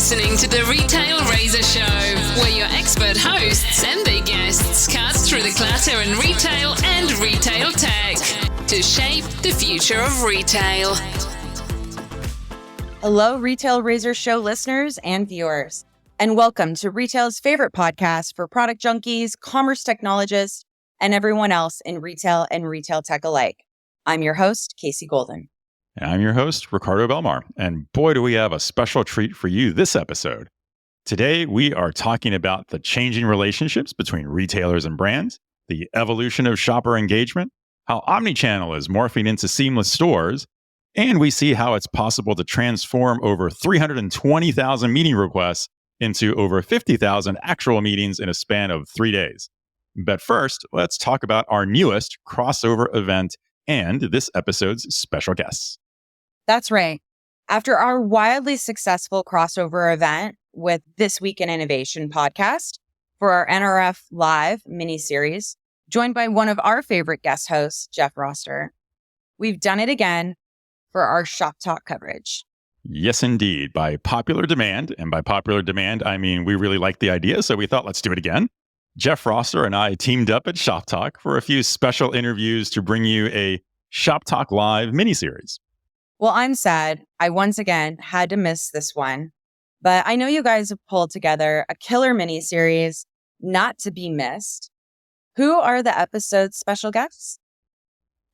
listening to the Retail Razor Show, where your expert hosts and their guests cut through the clutter in retail and retail tech to shape the future of retail. Hello, Retail Razor Show listeners and viewers, and welcome to retail's favorite podcast for product junkies, commerce technologists, and everyone else in retail and retail tech alike. I'm your host, Casey Golden. And I'm your host, Ricardo Belmar. And boy, do we have a special treat for you this episode. Today, we are talking about the changing relationships between retailers and brands, the evolution of shopper engagement, how Omnichannel is morphing into seamless stores, and we see how it's possible to transform over 320,000 meeting requests into over 50,000 actual meetings in a span of 3 days. But first, let's talk about our newest crossover event and this episode's special guests. That's right. After our wildly successful crossover event with This Week in Innovation podcast for our NRF Live mini-series, joined by one of our favorite guest hosts, Jeff Roster, we've done it again for our Shoptalk coverage. Yes, indeed. By popular demand, and by popular demand, I mean we really liked the idea, so we thought let's do it again. Jeff Roster and I teamed up at Shoptalk for a few special interviews to bring you a Shoptalk Live mini-series. Well, I'm sad. I once again had to miss this one, but I know you guys have pulled together a killer mini-series not to be missed. Who are the episode's special guests?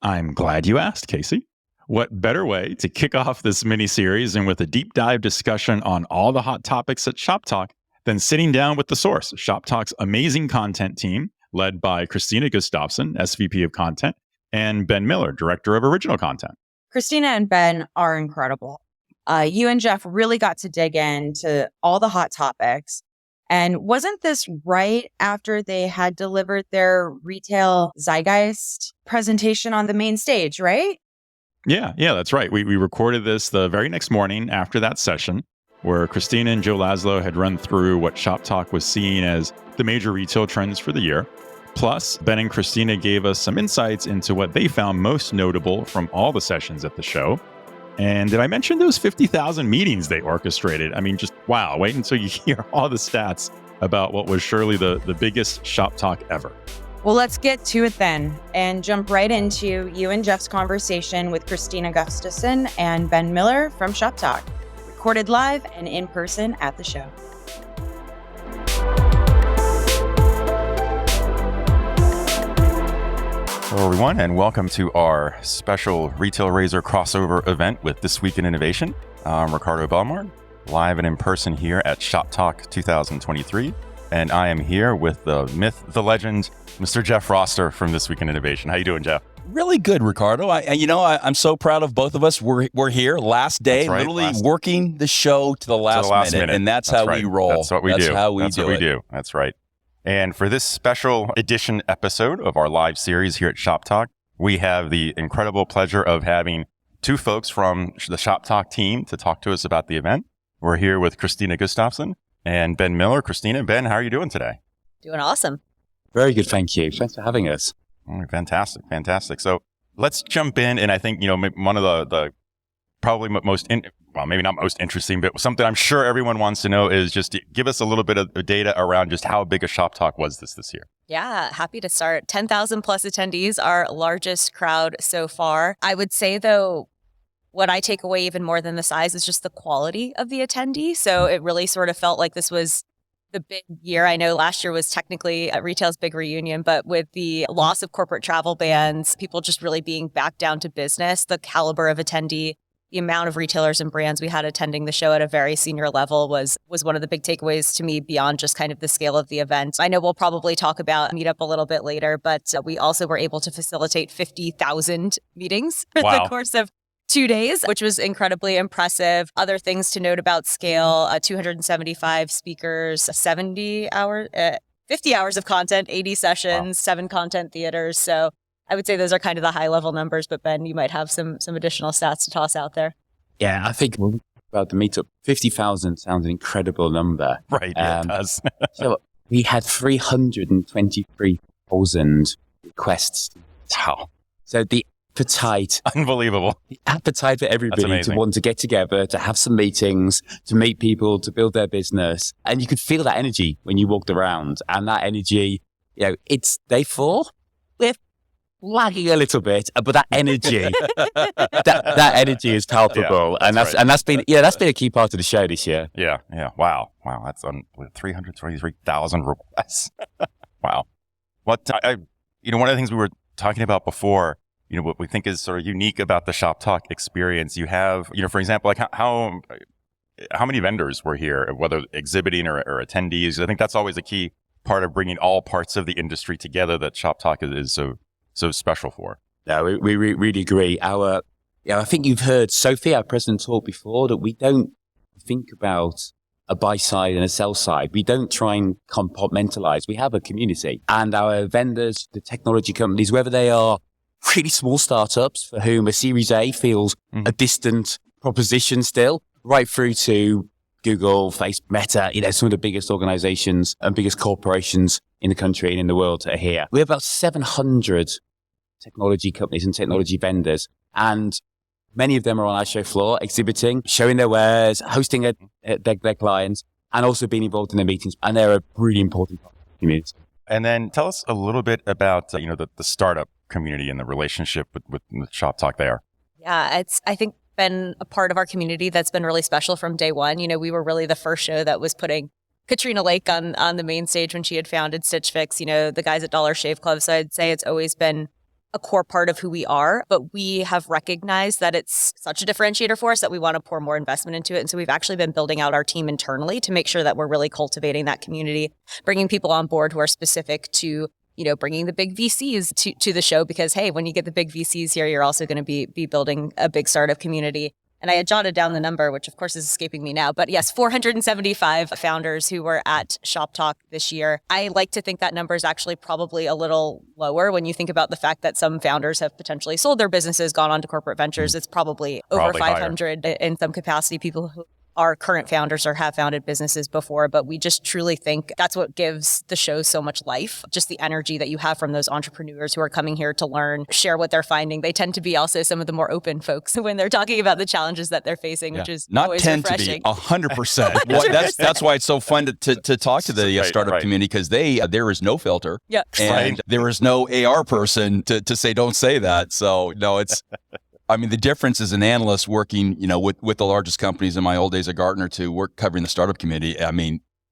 I'm glad you asked, Casey. What better way to kick off this mini-series and with a deep dive discussion on all the hot topics at Shoptalk than sitting down with The Source, Shoptalk's amazing content team, led by Krystina Gustafson, SVP of Content, and Ben Miller, Director of Original Content. Krystina and Ben are incredible. You and Jeff really got to dig into all the hot topics. And wasn't this right after they had delivered their retail zeitgeist presentation on the main stage, right? Yeah, that's right. We recorded this the very next morning after that session, where Krystina and Joe Laszlo had run through what Shoptalk was seeing as the major retail trends for the year. Plus, Ben and Krystina gave us some insights into what they found most notable from all the sessions at the show. And did I mention those 50,000 meetings they orchestrated? I mean, just wow, wait until you hear all the stats about what was surely the biggest Shoptalk ever. Well, let's get to it then and jump right into you and Jeff's conversation with Krystina Gustafson and Ben Miller from Shoptalk, recorded live and in person at the show. Hello, everyone, and welcome to our special Retail Razor crossover event with This Week in Innovation. I'm Ricardo Belmar, live and in person here at Shoptalk 2023, and I am here with the myth, the legend, Mr. Jeff Roster from This Week in Innovation. How you doing, Jeff? Really good, Ricardo. I'm so proud of both of us. We're here last day, right, literally working the show to the last minute, and that's how right. we roll. That's what we do. That's what we do. That's right. And for this special edition episode of our live series here at Shoptalk, we have the incredible pleasure of having two folks from the Shoptalk team to talk to us about the event. We're here with Krystina Gustafson and Ben Miller. Krystina, Ben, how are you doing today? Doing awesome. Very good, thank you. Thanks for having us. Fantastic. So let's jump in. And I think, one of the probably maybe not most interesting, but something I'm sure everyone wants to know is just to give us a little bit of data around just how big a Shoptalk was this year. Yeah, happy to start. 10,000 plus attendees, our largest crowd so far. I would say, though, what I take away even more than the size is just the quality of the attendee. So it really sort of felt like this was the big year. I know last year was technically retail's big reunion, but with the loss of corporate travel bans, people just really being back down to business, the caliber of attendee, the amount of retailers and brands we had attending the show at a very senior level was one of the big takeaways to me beyond just kind of the scale of the event. I know we'll probably talk about Meetup a little bit later, but we also were able to facilitate 50,000 meetings for the course of 2 days, which was incredibly impressive. Other things to note about scale, 275 speakers, 50 hours of content, 80 sessions, 7 content theaters. So I would say those are kind of the high level numbers, but Ben, you might have some additional stats to toss out there. Yeah, I think about the meetup, 50,000 sounds an incredible number. Right, it does. So we had 323,000 requests. Wow. So appetite. Unbelievable. The appetite for everybody to want to get together, to have some meetings, to meet people, to build their business. And you could feel that energy when you walked around. And that energy, it's day 4. We're lagging a little bit, but that energy, that energy is palpable. Yeah, that's been a key part of the show this year. Yeah. Wow. That's on 323,000 requests. Wow. One of the things we were talking about before, what we think is sort of unique about the Shoptalk experience, you have, for example, like how many vendors were here, whether exhibiting or attendees. I think that's always a key part of bringing all parts of the industry together that Shoptalk is so special for. Yeah, we really agree. I think you've heard Sophie, our president, talk before that we don't think about a buy side and a sell side. We don't try and compartmentalize. We have a community, and our vendors, the technology companies, whether they are really small startups for whom a Series A feels a distant proposition still, right through to Google, Facebook, Meta, some of the biggest organizations and biggest corporations in the country and in the world are here. We have about 700 technology companies and technology vendors, and many of them are on our show floor, exhibiting, showing their wares, hosting their clients, and also being involved in the meetings. And they're a really important part of the community. And then tell us a little bit about, the startup community and the relationship with Shoptalk there. Yeah, it's, I think, been a part of our community that's been really special from day one. We were really the first show that was putting Katrina Lake on the main stage when she had founded Stitch Fix, the guys at Dollar Shave Club. So I'd say it's always been a core part of who we are, but we have recognized that it's such a differentiator for us that we want to pour more investment into it. And so we've actually been building out our team internally to make sure that we're really cultivating that community, bringing people on board who are specific to, bringing the big VCs to the show, because, hey, when you get the big VCs here, you're also going to be building a big startup community. And I had jotted down the number, which of course is escaping me now. But yes, 475 founders who were at Shoptalk this year. I like to think that number is actually probably a little lower when you think about the fact that some founders have potentially sold their businesses, gone on to corporate ventures. It's probably over 500 higher in some capacity, people who are current founders or have founded businesses before. But we just truly think that's what gives the show so much life. Just the energy that you have from those entrepreneurs who are coming here to learn, share what they're finding. They tend to be also some of the more open folks when they're talking about the challenges that they're facing, which is not always tend refreshing. to be 100%. That's why it's so fun to talk to the startup community, because there is no filter. Yeah. And there is no AR person to say, don't say that. So no, it's, the difference as an analyst working, with the largest companies in my old days at Gartner to work covering the startup community.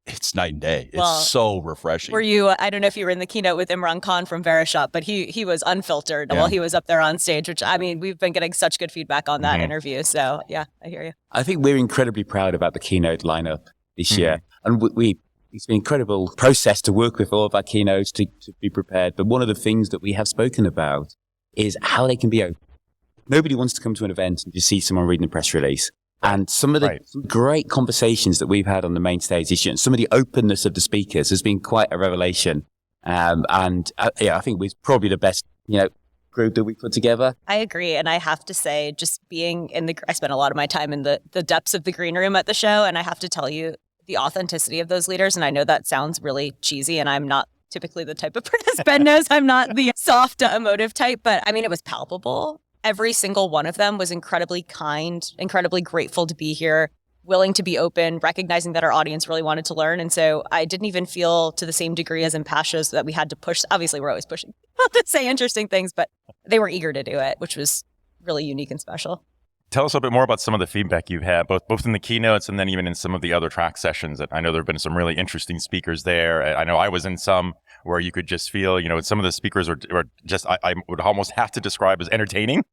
It's night and day. It's so refreshing. Were you, I don't know if you were in the keynote with Imran Khan from Verishop, but he was unfiltered while he was up there on stage, which, we've been getting such good feedback on that interview. So yeah, I hear you. I think we're incredibly proud about the keynote lineup this year. And it's been an incredible process to work with all of our keynotes to be prepared. But one of the things that we have spoken about is how they can be open. Nobody wants to come to an event and just see someone reading a press release. And some of the great conversations that we've had on the main stage this year, and some of the openness of the speakers has been quite a revelation. I think we're probably the best, group that we put together. I agree. And I have to say, just being I spent a lot of my time in the depths of the green room at the show. And I have to tell you, the authenticity of those leaders, and I know that sounds really cheesy, and I'm not typically the type of person, as Ben knows, I'm not the soft, emotive type, but it was palpable. Every single one of them was incredibly kind, incredibly grateful to be here, willing to be open, recognizing that our audience really wanted to learn. And so I didn't even feel to the same degree as in past shows that we had to push. Obviously, we're always pushing to say interesting things, but they were eager to do it, which was really unique and special. Tell us a bit more about some of the feedback you've had, both in the keynotes and then even in some of the other track sessions. I know there have been some really interesting speakers there. I know I was in some where you could just feel, some of the speakers were just, I would almost have to describe as entertaining.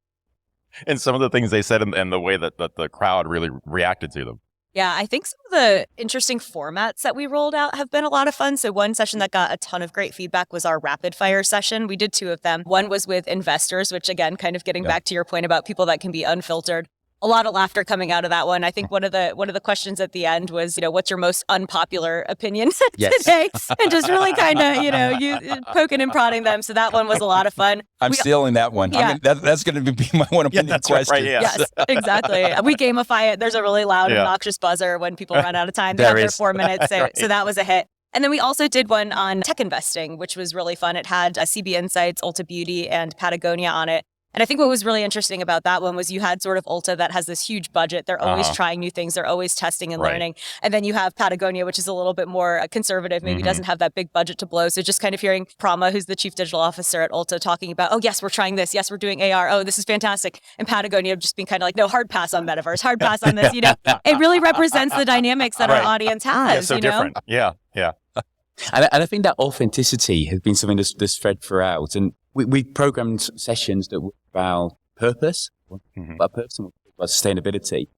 And some of the things they said and the way that the crowd really reacted to them. Yeah, I think some of the interesting formats that we rolled out have been a lot of fun. So one session that got a ton of great feedback was our rapid fire session. We did 2 of them. One was with investors, which again, kind of getting back to your point about people that can be unfiltered. A lot of laughter coming out of that one. I think one of the questions at the end was, what's your most unpopular opinion today? And just really kind of, you poking and prodding them. So that one was a lot of fun. I'm stealing that one. Yeah. That's going to be my one opinion question. Right, yeah. Yes, exactly. We gamify it. There's a really loud, obnoxious buzzer when people run out of time. They have their 4 minutes. So that was a hit. And then we also did one on tech investing, which was really fun. It had CB Insights, Ulta Beauty, and Patagonia on it. And I think what was really interesting about that one was you had sort of Ulta that has this huge budget. They're always trying new things. They're always testing and learning. And then you have Patagonia, which is a little bit more conservative, maybe doesn't have that big budget to blow. So just kind of hearing Prama, who's the chief digital officer at Ulta, talking about, oh, yes, we're trying this. Yes, we're doing AR. Oh, this is fantastic. And Patagonia just being kind of like, no, hard pass on metaverse, hard pass on this. It really represents the dynamics that our audience has. Yeah, so different. Yeah. And I think that authenticity has been something that's thread throughout. And we programmed sessions that were about purpose, about purpose and about sustainability.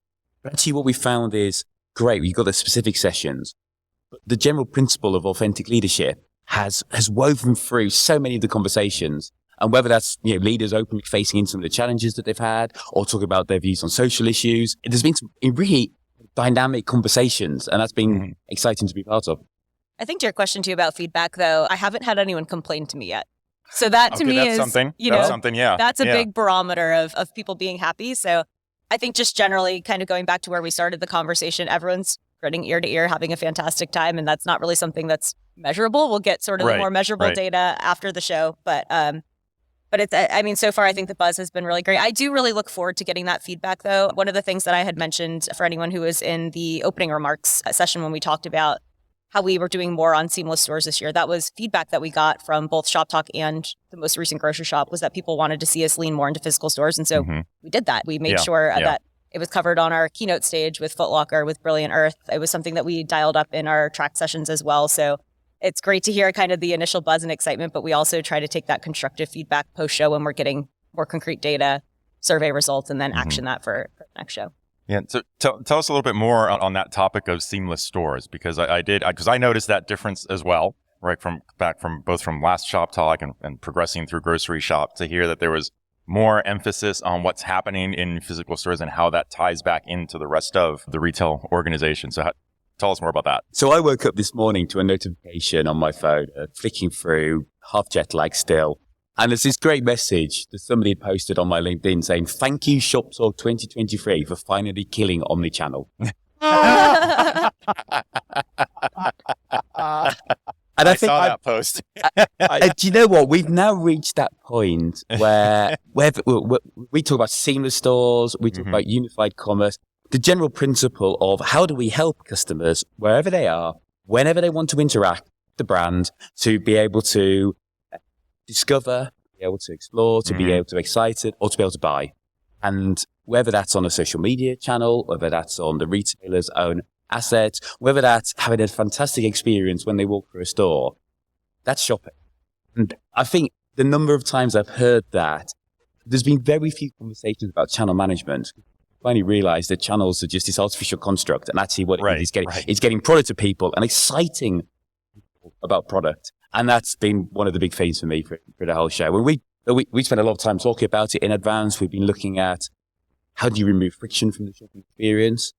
But actually what we found is, great, we've got the specific sessions, but the general principle of authentic leadership has woven through so many of the conversations. And whether that's leaders openly facing into some of the challenges that they've had, or talking about their views on social issues, there's been some really dynamic conversations, and that's been exciting to be part of. I think to your question too about feedback, though, I haven't had anyone complain to me yet. So that to me that's is something. That's a big barometer of people being happy. So I think just generally kind of going back to where we started the conversation, everyone's grinning ear to ear, having a fantastic time. And that's not really something that's measurable. We'll get sort of the more measurable data after the show. But it's, so far, I think the buzz has been really great. I do really look forward to getting that feedback, though. One of the things that I had mentioned for anyone who was in the opening remarks session when we talked about how we were doing more on seamless stores this year, that was feedback that we got from both Shoptalk and the most recent grocery shop, was that people wanted to see us lean more into physical stores. And so we did that. We made sure that it was covered on our keynote stage with Foot Locker, with Brilliant Earth. It was something that we dialed up in our track sessions as well. So it's great to hear kind of the initial buzz and excitement, but we also try to take that constructive feedback post-show when we're getting more concrete data, survey results, and then action that for the next show. Yeah. So tell us a little bit more on that topic of seamless stores, because I noticed that difference as well, right? From both from last Shop Talk and progressing through Grocery Shop, to hear that there was more emphasis on what's happening in physical stores and how that ties back into the rest of the retail organization. So tell us more about that. So I woke up this morning to a notification on my phone, flicking through, half jet lag still. And there's this great message that somebody had posted on my LinkedIn saying, "Thank you, Shoptalk 2023, for finally killing Omnichannel." And I saw that post. Do you know what? We've now reached that point where we talk about seamless stores, we talk about unified commerce, the general principle of how do we help customers wherever they are, whenever they want to interact with the brand, to be able to discover, be able to explore, to be able to be excited, or to be able to buy. And whether that's on a social media channel, whether that's on the retailer's own assets, whether that's having a fantastic experience when they walk through a store, that's shopping. And I think the number of times I've heard that, there's been very few conversations about channel management. I finally realized that channels are just this artificial construct, and actually what it is it's getting product to people and exciting people about product. And that's been one of the big themes for me for the whole show. When we spent a lot of time talking about it in advance. We've been looking at how do you remove friction from the shopping experience,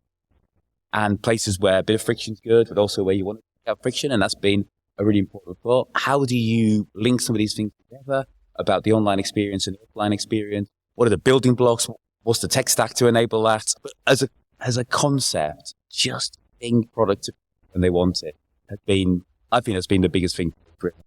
and places where a bit of friction is good, but also where you want to have friction. And that's been a really important thought. How do you link some of these things together about the online experience and the offline experience? What are the building blocks? What's the tech stack to enable that? But as a concept, just being product when they want it I think that's been the biggest thing.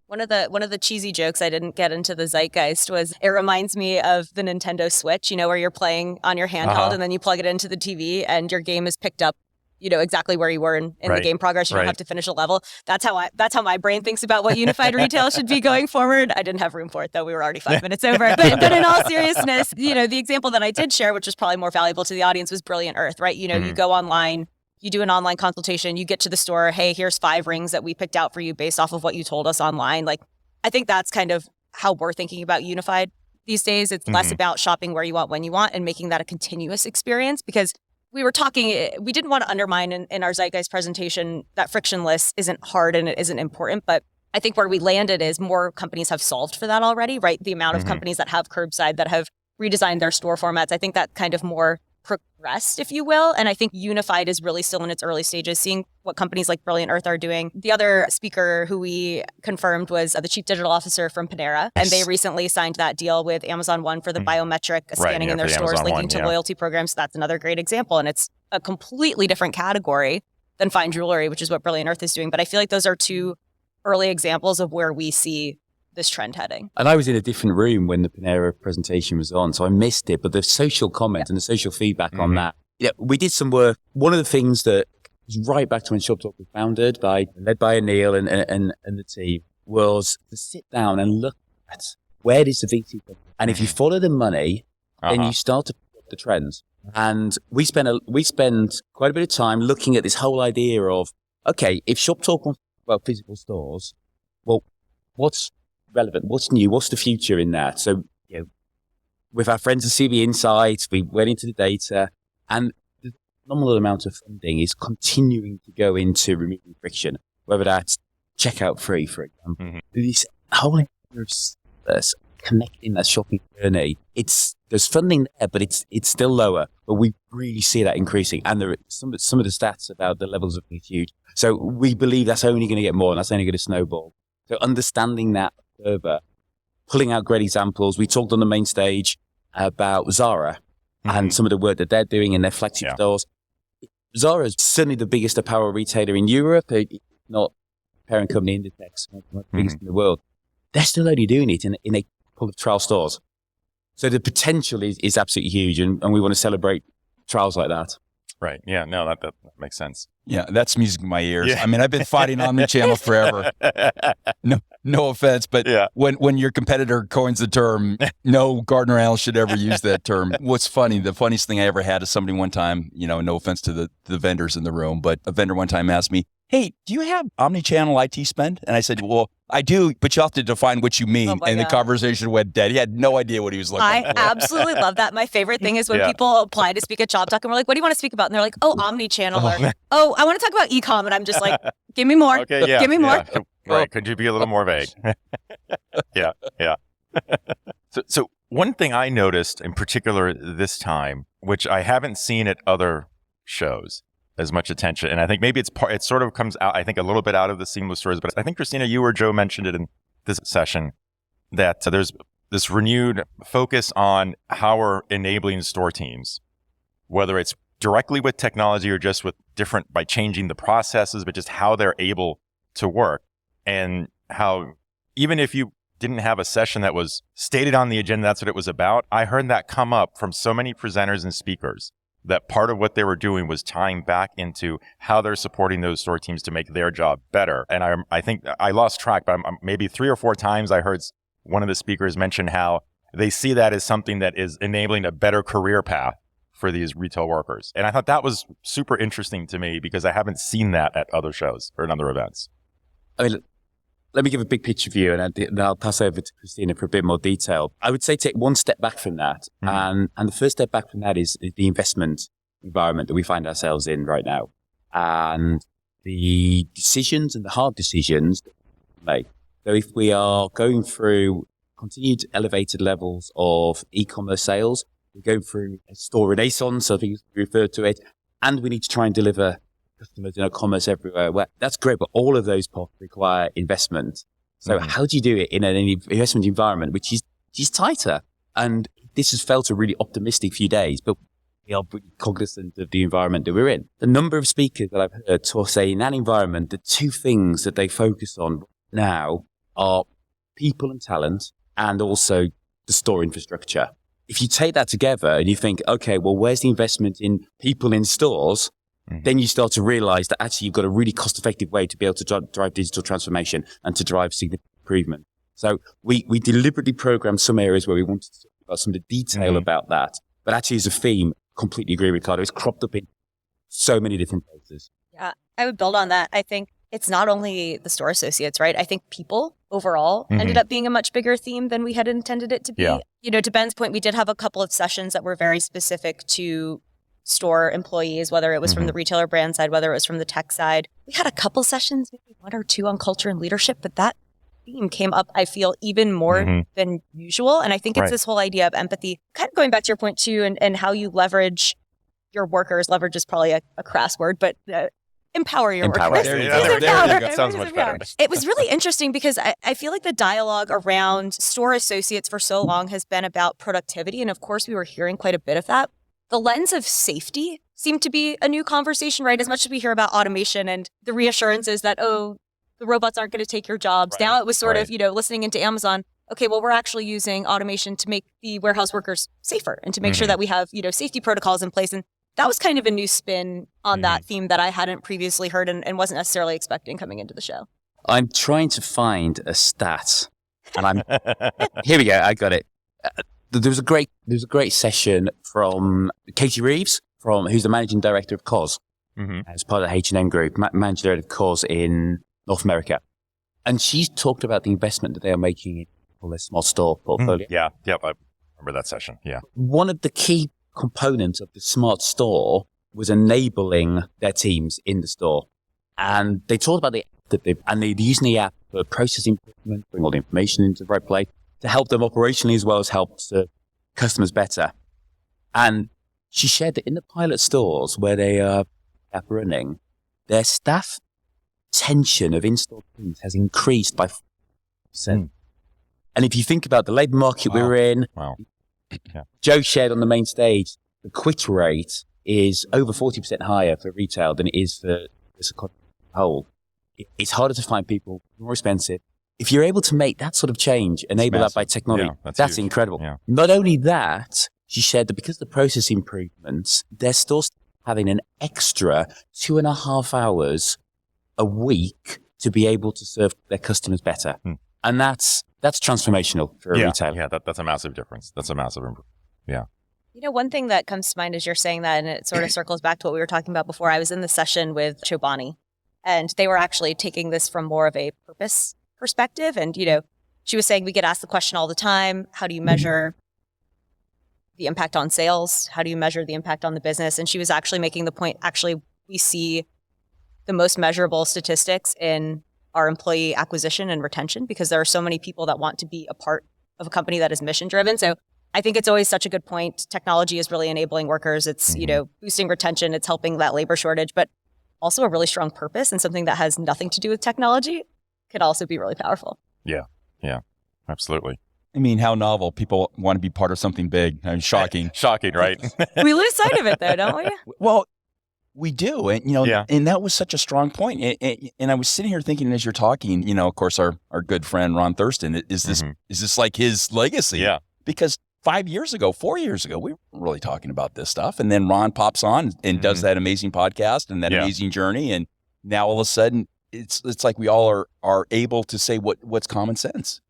One of the cheesy jokes I didn't get into the zeitgeist was, it reminds me of the Nintendo Switch, where you're playing on your handheld and then you plug it into the TV and your game is picked up, exactly where you were in the game progress. You don't have to finish a level. That's how my brain thinks about what unified retail should be going forward. I didn't have room for it, though. We were already 5 minutes over. But in all seriousness, the example that I did share, which was probably more valuable to the audience, was Brilliant Earth, right? You go online, you do an online consultation, you get to the store, hey, here's 5 rings that we picked out for you based off of what you told us online. Like, I think that's kind of how we're thinking about unified these days. It's less about shopping where you want, when you want, and making that a continuous experience. Because we didn't want to undermine in our Zeitgeist presentation that frictionless isn't hard and it isn't important. But I think where we landed is more companies have solved for that already, right? The amount of companies that have curbside, that have redesigned their store formats, I think that kind of more progressed, if you will. And I think unified is really still in its early stages, seeing what companies like Brilliant Earth are doing. The other speaker who we confirmed was the chief digital officer from Panera. And they recently signed that deal with Amazon One for the biometric scanning in their stores, linking to loyalty programs. So that's another great example. And it's a completely different category than fine jewelry, which is what Brilliant Earth is doing. But I feel like those are 2 early examples of where we see this trend heading? And I was in a different room when the Panera presentation was on, so I missed it. But the social comment and the social feedback on that, we did some work. One of the things that was right back to when Shoptalk was founded, led by Anil and the team, was to sit down and look at where does the VC come from? And if you follow the money, then you start to pick up the trends. And we spend quite a bit of time looking at this whole idea of, okay, if Shoptalk wants to talk about physical stores, well, what's relevant? What's new? What's the future in that? So, with our friends at CB Insights, we went into the data, and the phenomenal amount of funding is continuing to go into removing friction, whether that's checkout free, for example. This whole idea of connecting that shopping journey, there's funding there, but it's still lower. But we really see that increasing, and there are some of the stats about the levels of it's huge. So we believe that's only going to get more, and that's only going to snowball. So understanding that further, pulling out great examples. We talked on the main stage about Zara and some of the work that they're doing in their flagship stores. Zara is certainly the biggest apparel retailer in Europe, not parent company Inditex, one of the biggest in the world. They're still only doing it in a couple of trial stores. So the potential is absolutely huge, and we want to celebrate trials like that. Right. Yeah. No, that makes sense. Yeah, that's music in my ears. Yeah. I mean, I've been fighting Omnichannel forever. No offense, but when your competitor coins the term, no Gartner analyst should ever use that term. What's funny, the funniest thing I ever had is somebody one time, no offense to the vendors in the room, but a vendor one time asked me, hey, do you have omnichannel IT spend? And I said, well, I do, but you have to define what you mean. And the conversation went dead. He had no idea what he was looking for. I absolutely love that. My favorite thing is when people apply to speak at Shoptalk and we're like, what do you want to speak about? And they're like, oh, omnichannel. Or, I want to talk about e-com. And I'm just like, give me more. Okay, give me more. Right. Could you be a little more vague? Yeah. So one thing I noticed in particular this time, which I haven't seen at other shows, as much attention. And I think maybe it sort of comes out, I think, a little bit out of the seamless stores, but I think, Krystina, you or Joe mentioned it in this session, that there's this renewed focus on how we're enabling store teams, whether it's directly with technology or just with by changing the processes, but just how they're able to work, and how even if you didn't have a session that was stated on the agenda, that's what it was about. I heard that come up from so many presenters and speakers, that part of what they were doing was tying back into how they're supporting those store teams to make their job better. And I think I lost track, but maybe 3 or 4 times I heard one of the speakers mention how they see that as something that is enabling a better career path for these retail workers. And I thought that was super interesting to me because I haven't seen that at other shows or in other events. I mean, let me give a big picture view, and I'll pass over to Krystina for a bit more detail. I would say take one step back from that. And the first step back from that is the investment environment that we find ourselves in right now. And the decisions and the hard decisions that we make. So if we are going through continued elevated levels of e-commerce sales, we're going through a store renaissance, I think we refer to it, and we need to try and deliver customers, commerce everywhere. Well, that's great, but all of those require investment. So how do you do it in an investment environment which is tighter? And this has felt a really optimistic few days, but we are pretty cognizant of the environment that we're in. The number of speakers that I've heard talk say in that environment, the 2 things that they focus on now are people and talent, and also the store infrastructure. If you take that together and you think, okay, well, where's the investment in people in stores? Then you start to realize that actually you've got a really cost-effective way to be able to drive digital transformation and to drive significant improvement. So we deliberately programmed some areas where we wanted to talk about some of the detail about that. But actually as a theme, completely agree, Ricardo, it's cropped up in so many different places. Yeah, I would build on that. I think it's not only the store associates, right? I think people overall ended up being a much bigger theme than we had intended it to be. Yeah. To Ben's point, we did have a couple of sessions that were very specific to store employees, whether it was from the retailer brand side, whether it was from the tech side. We had a couple sessions, maybe 1 or 2 on culture and leadership, but that theme came up, I feel, even more than usual. And I think it's this whole idea of empathy, kind of going back to your point too, and how you leverage your workers. Leverage is probably a crass word, but empower your workers. There you go. Sounds much better. It was really interesting because I feel like the dialogue around store associates for so long has been about productivity. And of course, we were hearing quite a bit of that. The lens of safety seemed to be a new conversation, right? As much as we hear about automation and the reassurances that, the the robots aren't going to take your jobs. Now it was sort of, listening into Amazon. Okay, well, we're actually using automation to make the warehouse workers safer and to make sure that we have, safety protocols in place. And that was kind of a new spin on that theme that I hadn't previously heard and wasn't necessarily expecting coming into the show. I'm trying to find a stat, and here we go. I got it. There was a great session from Katie Reeves, who's the managing director of COS, as part of the H&M group, managing director of COS in North America, and she's talked about the investment that they are making in their small store portfolio. I remember that session. Yeah, one of the key components of the smart store was enabling their teams in the store, and they talked about they're using the app for process improvement, bring all the information into the right place to help them operationally as well as help serve customers better. And she shared that in the pilot stores where they are running, their staff tension of in-store teams has increased by 4%. And if you think about the labor market we're in, Joe shared on the main stage, the quit rate is over 40% higher for retail than it is for this economy as a whole. It's harder to find people, more expensive. If you're able to make that sort of change, enable that by technology, that's incredible. Yeah. Not only that, she shared that because of the process improvements, their stores having an extra 2.5 hours a week to be able to serve their customers better. And that's transformational for a retailer. Yeah, that's a massive difference. That's a massive improvement. Yeah. One thing that comes to mind as you're saying that, and it sort of circles back to what we were talking about before, I was in the session with Chobani, and they were actually taking this from more of a purpose perspective. And, she was saying we get asked the question all the time, how do you measure the impact on sales? How do you measure the impact on the business? And she was actually making the point, we see the most measurable statistics in our employee acquisition and retention because there are so many people that want to be a part of a company that is mission driven. So I think it's always such a good point. Technology is really enabling workers. It's, boosting retention. It's helping that labor shortage, but also a really strong purpose and something that has nothing to do with technology could also be really powerful. Yeah, absolutely. I mean, how novel. People want to be part of something big. I mean, shocking. Shocking, right? We lose sight of it though, don't we? Well, we do. And, and that was such a strong point. And I was sitting here thinking as you're talking, of course, our good friend, Ron Thurston, is this like his legacy? Yeah. Because 4 years ago, we weren't really talking about this stuff. And then Ron pops on and does that amazing podcast and that amazing journey. And now all of a sudden it's like we all are able to say what's common sense.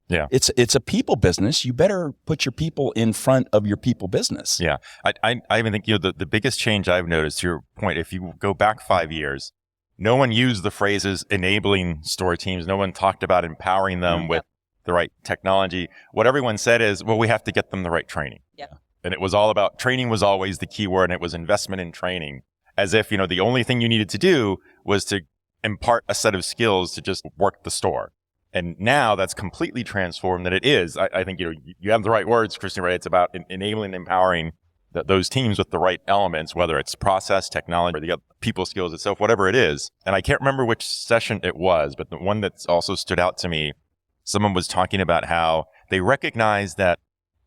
Yeah. It's a people business. You better put your people in front of your people business. Yeah. I even think, the biggest change I've noticed, to your point, if you go back 5 years, no one used the phrases enabling store teams. No one talked about empowering them with the right technology. What everyone said is, well, we have to get them the right training. Yeah. And it was all about training was always the key word, and it was investment in training, as if, the only thing you needed to do was to impart a set of skills to just work the store. And now that's completely transformed that it is. I think, you have the right words, Krystina, right? It's about enabling and empowering those teams with the right elements, whether it's process, technology, or the people skills itself, whatever it is. And I can't remember which session it was, but the one that's also stood out to me, someone was talking about how they recognize that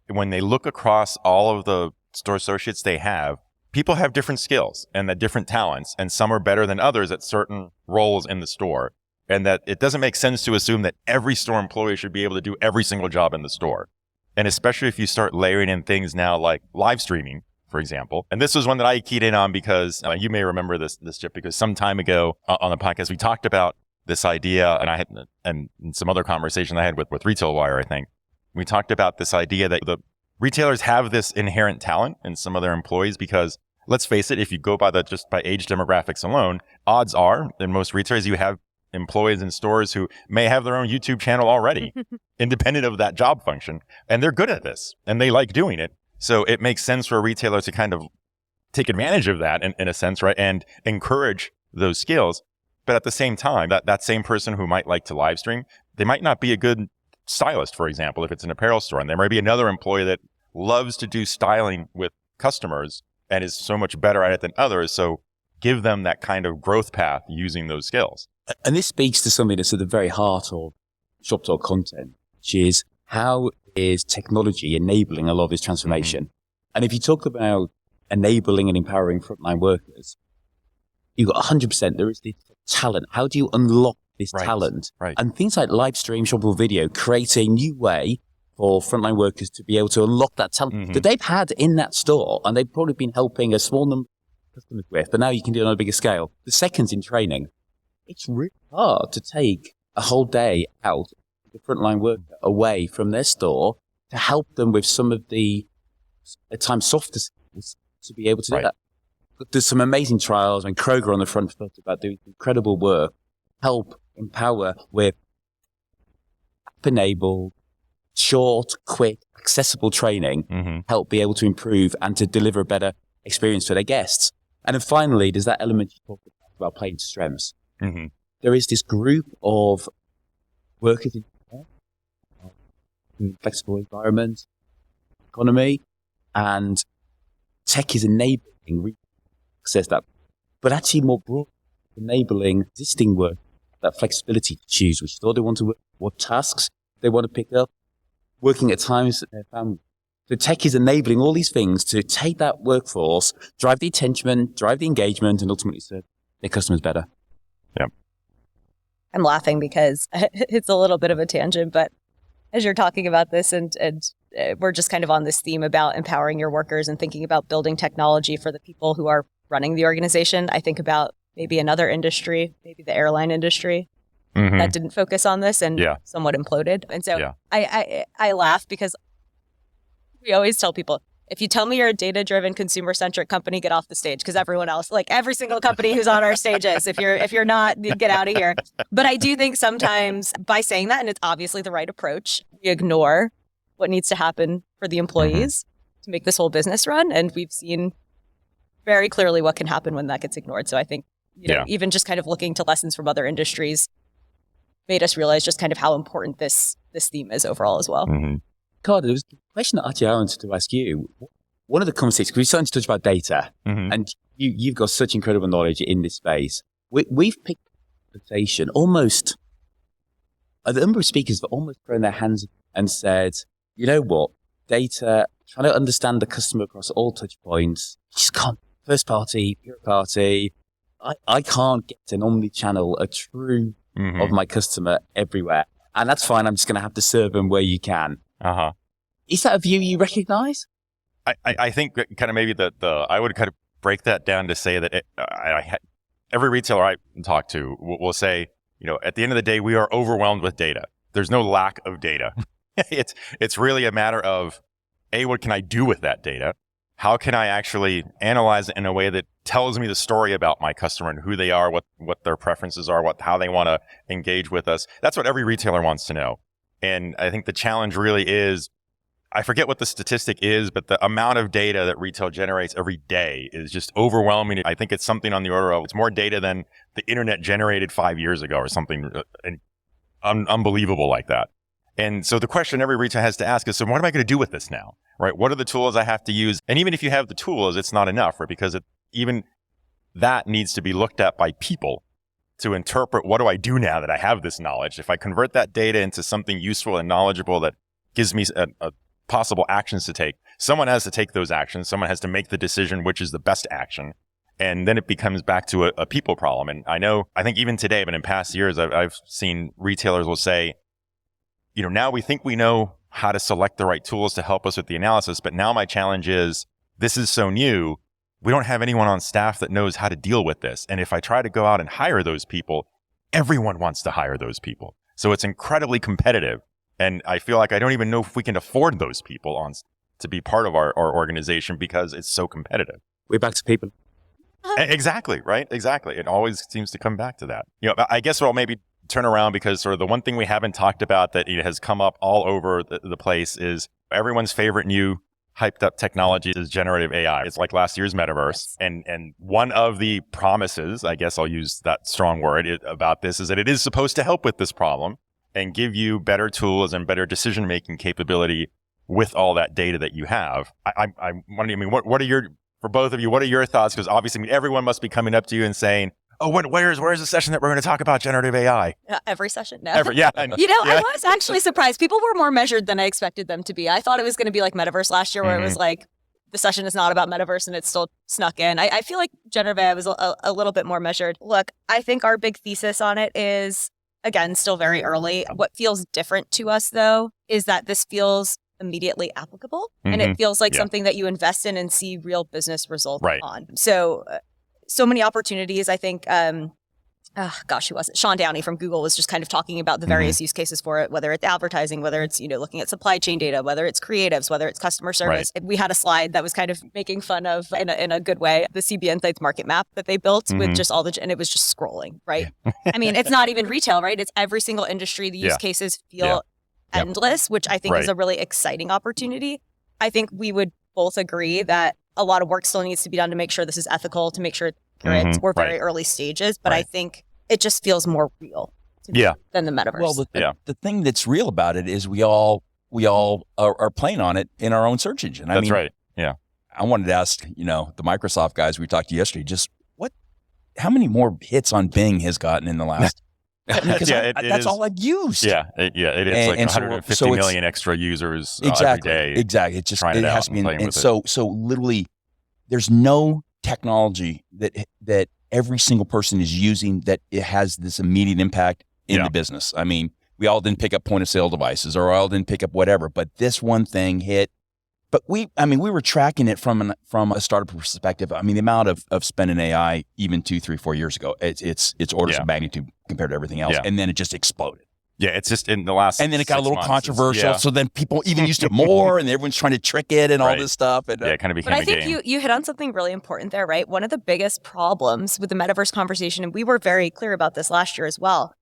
when they look across all of the store associates they have, people have different skills and different talents, and some are better than others at certain roles in the store. And that it doesn't make sense to assume that every store employee should be able to do every single job in the store. And especially if you start layering in things now like live streaming, for example. And this was one that I keyed in on because you may remember this, Chip, because some time ago on the podcast, we talked about this idea, and I had, and some other conversation I had with Retail Wire, I think. We talked about this idea that the retailers have this inherent talent in some of their employees because, let's face it, if you go by just by age demographics alone, odds are in most retailers you have employees in stores who may have their own YouTube channel already, independent of that job function. And they're good at this and they like doing it. So it makes sense for a retailer to kind of take advantage of that in a sense, right? And encourage those skills. But at the same time, that same person who might like to live stream, they might not be a good stylist, for example, if it's an apparel store. And there might be another employee that loves to do styling with customers and is so much better at it than others. So give them that kind of growth path using those skills. And this speaks to something that's at the very heart of Shoptalk content, which is how is technology enabling a lot of this transformation? And if you talk about enabling and empowering frontline workers, you've got 100%, there is the talent. How do you unlock this talent. Right. And things like live stream, shoppable video create a new way for frontline workers to be able to unlock that talent that they've had in that store, and they've probably been helping a small number of customers with, but now you can do it on a bigger scale. The second's in training. It's really hard to take a whole day out of the frontline worker away from their store to help them with some of the, at times, softer skills to be able to do that. But there's some amazing trials, and Kroger on the front foot about doing incredible work, help empower with app-enabled, short, quick, accessible training, help be able to improve and to deliver a better experience for their guests. And then finally, there's that element you talked about playing to strengths. There is this group of workers in flexible environment, economy, and tech is enabling access that, but actually more broadly enabling existing work that flexibility to choose which store they want to work, what tasks they want to pick up, working at times at their family. So tech is enabling all these things to take that workforce, drive the attention, drive the engagement, and ultimately serve their customers better. Yeah. I'm laughing because it's a little bit of a tangent, but as you're talking about this and we're just kind of on this theme about empowering your workers and thinking about building technology for the people who are running the organization, I think about maybe another industry, maybe the airline industry that didn't focus on this and somewhat imploded. And so I laugh because we always tell people, if you tell me you're a data-driven, consumer-centric company, get off the stage, because everyone else, like every single company who's on our stages, if you're not, get out of here. But I do think sometimes by saying that, and it's obviously the right approach, we ignore what needs to happen for the employees to make this whole business run. And we've seen very clearly what can happen when that gets ignored. So I think you know, even just kind of looking to lessons from other industries made us realize just kind of how important this theme is overall as well. Ricardo, there was a question that actually I wanted to ask you. One of the conversations, because we started to touch about data, and you've got such incredible knowledge in this space. We've picked a conversation almost, a number of speakers have almost thrown their hands and said, you know what, data, trying to understand the customer across all touch points, just can't, first party, pure party, I can't get an omnichannel, a true of my customer everywhere. And that's fine, I'm just going to have to serve them where you can. Is that a view you recognize? I think kind of maybe I would kind of break that down to say that every retailer I talk to will say, you know, at the end of the day, we are overwhelmed with data. There's no lack of data. It's really a matter of, what can I do with that data? How can I actually analyze it in a way that tells me the story about my customer and who they are, what their preferences are, how they want to engage with us? That's what every retailer wants to know. And I think the challenge really is, I forget what the statistic is, but the amount of data that retail generates every day is just overwhelming. I think it's something on the order of, it's more data than the internet generated 5 years ago or something unbelievable like that. And so the question every retailer has to ask is, so what am I going to do with this now, right? What are the tools I have to use? And even if you have the tools, it's not enough, right? Because even that needs to be looked at by people to interpret, what do I do now that I have this knowledge? If I convert that data into something useful and knowledgeable that gives me a possible actions to take, someone has to take those actions. Someone has to make the decision which is the best action. And then it becomes back to a people problem. And I think even today, but in past years, I've seen retailers will say, you know, now we think we know how to select the right tools to help us with the analysis. But now my challenge is, this is so new. We don't have anyone on staff that knows how to deal with this. And if I try to go out and hire those people, everyone wants to hire those people. So it's incredibly competitive. And I feel like I don't even know if we can afford those people to be part of our organization because it's so competitive. We're back to people. Exactly, right? Exactly. It always seems to come back to that. You know, I guess I'll maybe turn around, because sort of the one thing we haven't talked about that has come up all over the place is everyone's favorite new hyped up technology is generative AI. It's like last year's metaverse. And one of the promises, I guess I'll use that strong word about this, is that it is supposed to help with this problem and give you better tools and better decision-making capability with all that data that you have. I'm wondering, what are for both of you, what are your thoughts? Because obviously, everyone must be coming up to you and saying, oh, where's the session that we're going to talk about generative AI? Every session, no. Yeah. I was actually surprised. People were more measured than I expected them to be. I thought it was going to be like Metaverse last year, where it was like, the session is not about Metaverse and it's still snuck in. I feel like generative AI was a little bit more measured. Look, I think our big thesis on it is again, still very early. What feels different to us, though, is that this feels immediately applicable, and it feels like something that you invest in and see real business results on. So many opportunities. I think, who was it? Sean Downey from Google was just kind of talking about the various use cases for it, whether it's advertising, whether it's, looking at supply chain data, whether it's creatives, whether it's customer service. We had a slide that was kind of making fun of, in a good way, the CB Insights market map that they built with just and it was just scrolling, right? I mean, it's not even retail, right? It's every single industry. The use cases feel endless, which I think is a really exciting opportunity. I think we would both agree that a lot of work still needs to be done to make sure this is ethical, to make sure we're very early stages, but I think it just feels more real than the metaverse. Well, the thing that's real about it is we all are playing on it in our own search engine. That's right. Yeah. I wanted to ask, the Microsoft guys we talked to yesterday, just how many more hits on Bing has gotten in the last Because that's all I've used. It is like 150 million extra users every day. Exactly. It has to be. And so literally, there's no technology that every single person is using that it has this immediate impact in the business. I mean, we all didn't pick up point of sale devices, or all didn't pick up whatever, but this one thing hit. But we were tracking it from a startup perspective. I mean, the amount of spend in AI even 2, 3, 4 years ago, it's orders of magnitude compared to everything else. And then it just exploded. Yeah, it's just in the last. And then it got a little controversial. So then people even used it more, and everyone's trying to trick it and all this stuff. And, it kind of became a game. But I think you hit on something really important there, right? One of the biggest problems with the metaverse conversation, and we were very clear about this last year as well,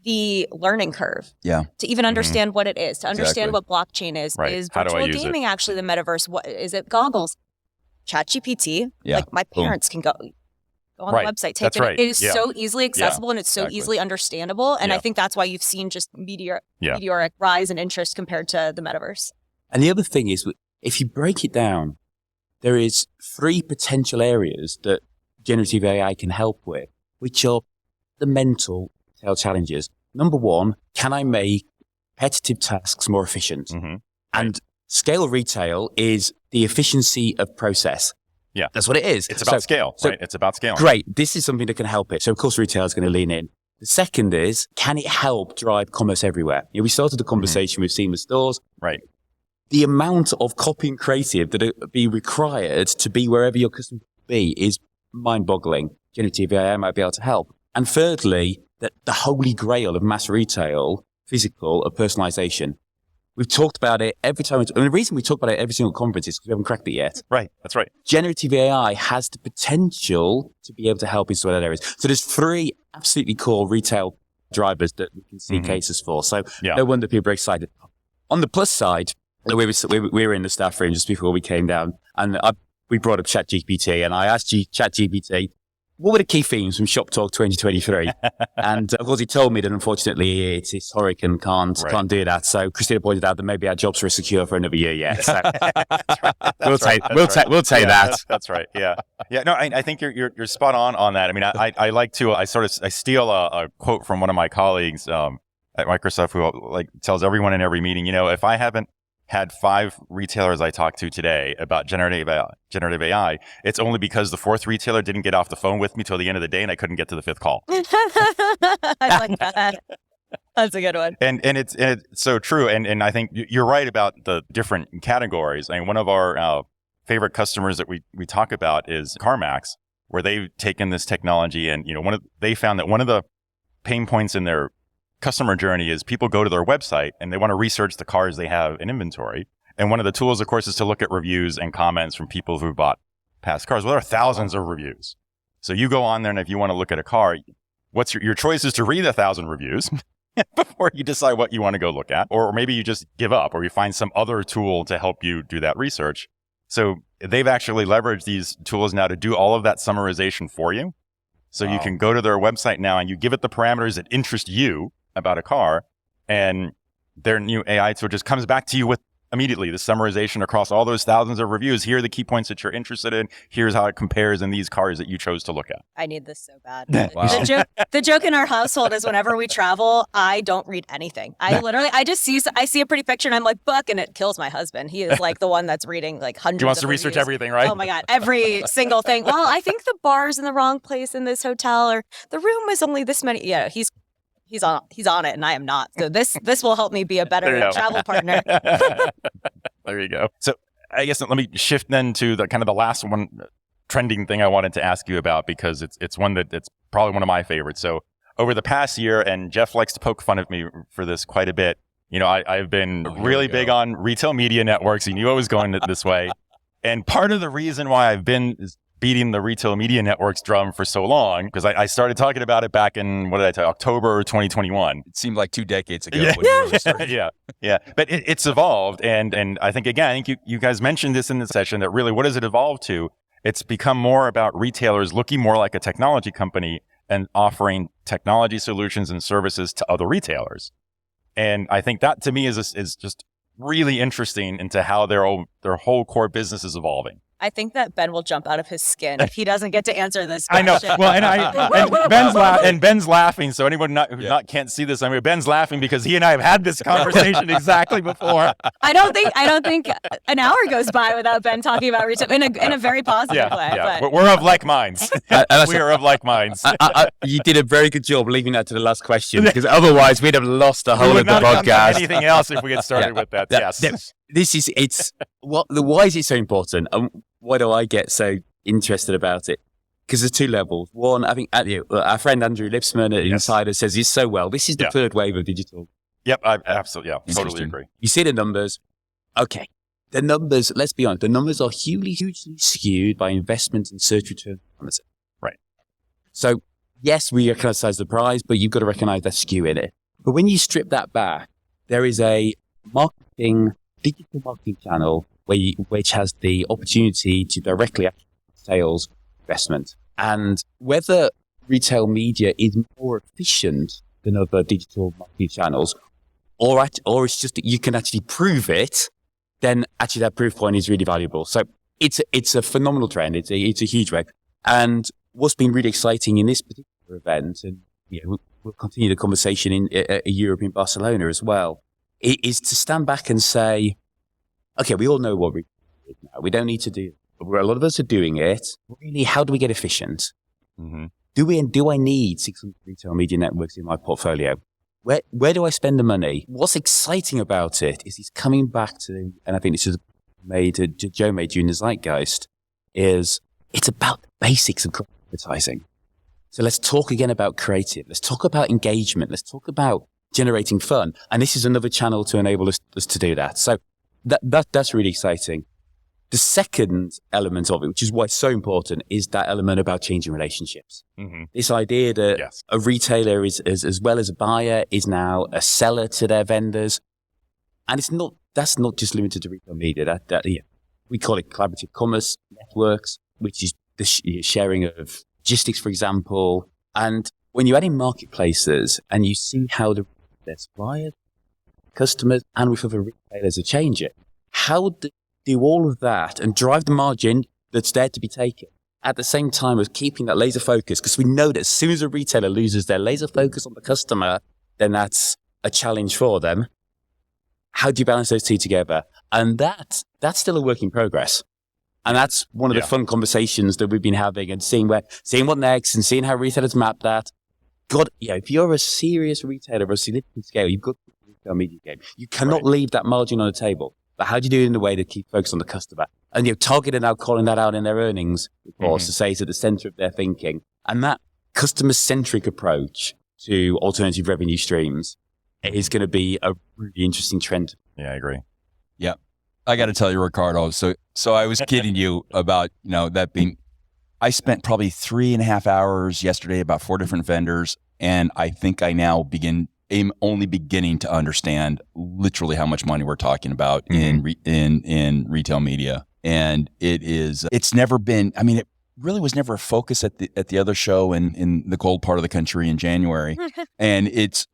the learning curve. Yeah. To even understand what it is, to understand what blockchain is. Right. Is virtual gaming actually the metaverse? What is it? Goggles, ChatGPT. Yeah. Like my parents can go on the website, type it. It is so easily accessible and it's so easily understandable. And I think that's why you've seen just meteoric rise in interest compared to the metaverse. And the other thing is, if you break it down, there is 3 potential areas that generative AI can help with, which are the mental challenges. Number 1, can I make repetitive tasks more efficient? Mm-hmm. And scale retail is the efficiency of process. Yeah. That's what it is. It's about scale, right? It's about scale. Great. This is something that can help it. So of course retail is going to lean in. The second is, can it help drive commerce everywhere? We started the conversation with seamless stores. Right. The amount of copy and creative that would be required to be wherever your customer be is mind-boggling. Generative AI might be able to help. And thirdly, that the holy grail of mass retail, physical, of personalization. We've talked about it every time. And the reason we talk about it every single conference is because we haven't cracked it yet. Right. That's right. Generative AI has the potential to be able to help in some other areas. So there's 3 absolutely core retail drivers that we can see cases for. So no wonder people are excited. On the plus side, we were in the staff room just before we came down, and we brought up ChatGPT, and I asked ChatGPT, what were the key themes from Shoptalk 2023? And of course, he told me that unfortunately it's historic and can't do that. So Krystina pointed out that maybe our jobs are secure for another year yet. So we'll take that. That's right. Yeah. No, I think you're spot on that. I mean, I like to I steal a quote from one of my colleagues at Microsoft who tells everyone in every meeting, if I haven't had 5 retailers I talked to today about generative AI, it's only because the 4th retailer didn't get off the phone with me till the end of the day and I couldn't get to the 5th call. I like that. That's a good one. And it's so true. And I think you're right about the different categories. I mean, one of our favorite customers that we talk about is CarMax, where they've taken this technology and, they found that one of the pain points in their customer journey is people go to their website and they want to research the cars they have in inventory. And one of the tools, of course, is to look at reviews and comments from people who bought past cars. Well, there are thousands of reviews. So you go on there, and if you want to look at a car, what's your choice is to read 1,000 reviews before you decide what you want to go look at. Or maybe you just give up, or you find some other tool to help you do that research. So they've actually leveraged these tools now to do all of that summarization for you. So you can go to their website now and you give it the parameters that interest you about a car, and their new AI tool just comes back to you with immediately the summarization across all those thousands of reviews. Here are the key points that you're interested in. Here's how it compares in these cars that you chose to look at. I need this so bad. Wow. The joke in our household is whenever we travel, I don't read anything. I see a pretty picture and I'm like, book, and it kills my husband. He is like the one that's reading like hundreds. He wants of to reviews. research everything, right? Oh my God, every single thing. Well, I think the bar's in the wrong place in this hotel, or the room was only this many. Yeah, he's he's on it and I am not. So this will help me be a better travel partner. There you go. So I guess let me shift then to the kind of the last one trending thing I wanted to ask you about, because it's one it's probably one of my favorites. So over the past year, and Jeff likes to poke fun of me for this quite a bit, I've been really big on retail media networks. You knew I was going this way. And part of the reason why I've been beating the retail media networks drum for so long, because I started talking about it back in, October 2021. It seemed like 2 decades ago. Yeah. When you really started. Yeah. But it's evolved. And I think, again, you guys mentioned this in the session, that really, what does it evolve to? It's become more about retailers looking more like a technology company and offering technology solutions and services to other retailers. And I think that, to me, is just really interesting into how their whole core business is evolving. I think that Ben will jump out of his skin if he doesn't get to answer this question. I know. Well, and Ben's laughing. So anyone who can't see this, Ben's laughing because he and I have had this conversation exactly before. I don't think an hour goes by without Ben talking about retail in a very positive way. Yeah. We're of like minds. We are of like minds. You did a very good job leaving that to the last question, because otherwise we'd have lost the whole of the podcast. Anything else if we get started with that? Yes. Why is it so important? Why do I get so interested about it? Because there's 2 levels. One, I think our friend Andrew Lipsman at Insider says this so well. This is the third wave of digital. Yep, I absolutely, totally agree. You see the numbers. Okay. The numbers, let's be honest, the numbers are hugely skewed by investment in search return on Amazon. Right. So, yes, we recognize the prize, but you've got to recognize that skew in it. But when you strip that back, there is a digital marketing channel which has the opportunity to directly access sales investment. And whether retail media is more efficient than other digital marketing channels, or it's just that you can actually prove it, then actually that proof point is really valuable. So it's a phenomenal trend. It's a huge wave. And what's been really exciting in this particular event, and we'll continue the conversation in Europe in Barcelona as well, is to stand back and say, okay, we all know what we do now. We don't need to do it. A lot of us are doing it. Really, how do we get efficient? Mm-hmm. Do I need 600 retail media networks in my portfolio? Where do I spend the money? What's exciting about it is he's coming back to, and I think this is Joe made you in the zeitgeist, is it's about the basics of advertising. So let's talk again about creative. Let's talk about engagement. Let's talk about generating fun. And this is another channel to enable us to do that. So that's really exciting. The second element of it, which is why it's so important, is that element about changing relationships. Mm-hmm. This idea that a retailer is as well as a buyer is now a seller to their vendors. And that's not just limited to retail media. We call it collaborative commerce networks, which is the sharing of logistics, for example. And when you add in marketplaces and you see how their suppliers, customers, and with other retailers are changing, how do all of that and drive the margin that's there to be taken at the same time as keeping that laser focus? Because we know that as soon as a retailer loses their laser focus on the customer, then that's a challenge for them. How do you balance those two together? And that's still a work in progress. And that's one of the fun conversations that we've been having, and seeing what next and seeing how retailers map that. God, if you're a serious retailer of a significant scale, you've got a retail media game. You cannot leave that margin on the table. But how do you do it in a way to keep focused on the customer? And Target are now calling that out in their earnings reports to say it's at the center of their thinking. And that customer-centric approach to alternative revenue streams is going to be a really interesting trend. Yeah, I agree. Yeah. I got to tell you, Ricardo, so I was kidding you about, that being, I spent probably 3.5 hours yesterday about 4 different vendors. And I think I now am only beginning to understand literally how much money we're talking about in retail media. And it's never been, it really was never a focus at the other show in the cold part of the country in January. And it's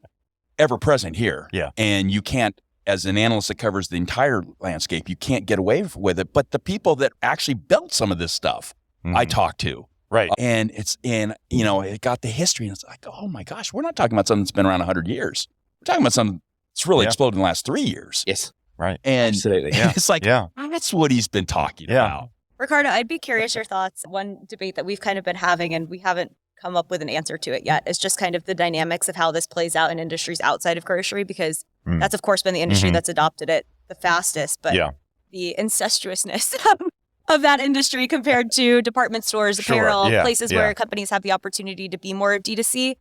ever present here. Yeah. And you can't, as an analyst that covers the entire landscape, you can't get away with it. But the people that actually built some of this stuff, I talked to. Right. And it got the history, and it's like, oh my gosh, we're not talking about something that's been around 100 years. We're talking about something that's really exploded in the last 3 years. Yes. Right. And absolutely. It's like, that's what he's been talking about. Ricardo, I'd be curious your thoughts. One debate that we've kind of been having, and we haven't come up with an answer to it yet. It's just kind of the dynamics of how this plays out in industries outside of grocery, because that's of course been the industry that's adopted it the fastest. But the incestuousness of that industry compared to department stores, apparel, places where companies have the opportunity to be more D2C.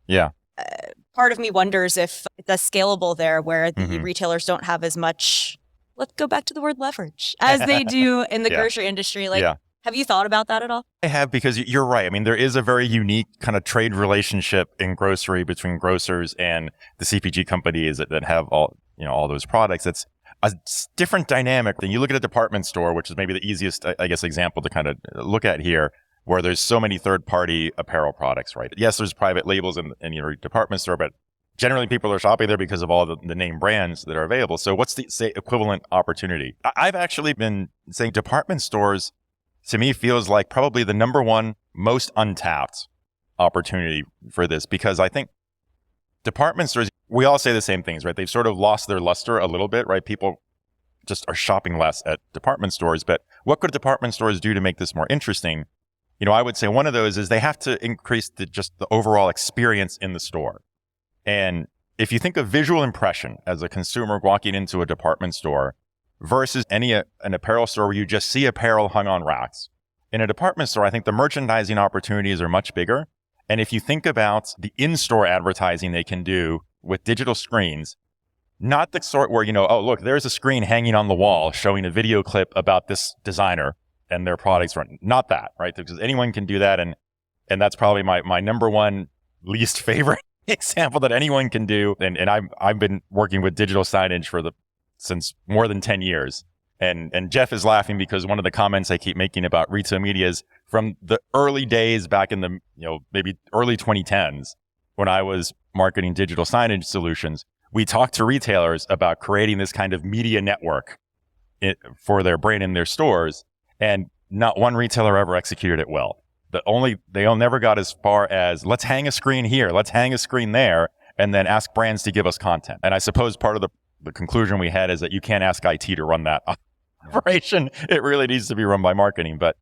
Part of me wonders if that's scalable there, where the retailers don't have as much, let's go back to the word leverage, as they do in the grocery industry. Like, have you thought about that at all? I have, because you're right. I mean, there is a very unique kind of trade relationship in grocery between grocers and the CPG companies that have all those products. It's a different dynamic than you look at a department store, which is maybe the easiest, I guess, example to kind of look at here, where there's so many third-party apparel products, right? Yes, there's private labels in your department store, but generally people are shopping there because of all the name brands that are available. So what's the, say, equivalent opportunity? I've actually been saying department stores, to me, feels like probably the number one most untapped opportunity for this, because I think department stores, we all say the same things, right? They've sort of lost their luster a little bit, right? People just are shopping less at department stores. But what could department stores do to make this more interesting? I would say one of those is they have to increase the overall experience in the store. And if you think of visual impression as a consumer walking into a department store versus an apparel store where you just see apparel hung on racks, in a department store, I think the merchandising opportunities are much bigger. And if you think about the in-store advertising they can do with digital screens, not the sort where, oh, look, there's a screen hanging on the wall showing a video clip about this designer and their products, not that, right? Because anyone can do that. And that's probably my number one least favorite example that anyone can do. And I've been working with digital signage since more than 10 years. And Jeff is laughing because one of the comments I keep making about retail media is from the early days back in the, maybe early 2010s, when I was marketing digital signage solutions, we talked to retailers about creating this kind of media network for their brand in their stores. And not one retailer ever executed it well. They never got as far as, let's hang a screen here, let's hang a screen there, and then ask brands to give us content. And I suppose part of the conclusion we had is that you can't ask IT to run that operation. It really needs to be run by marketing. But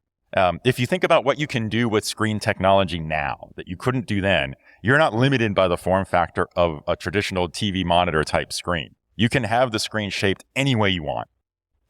if you think about what you can do with screen technology now that you couldn't do then, you're not limited by the form factor of a traditional TV monitor type screen. You can have the screen shaped any way you want.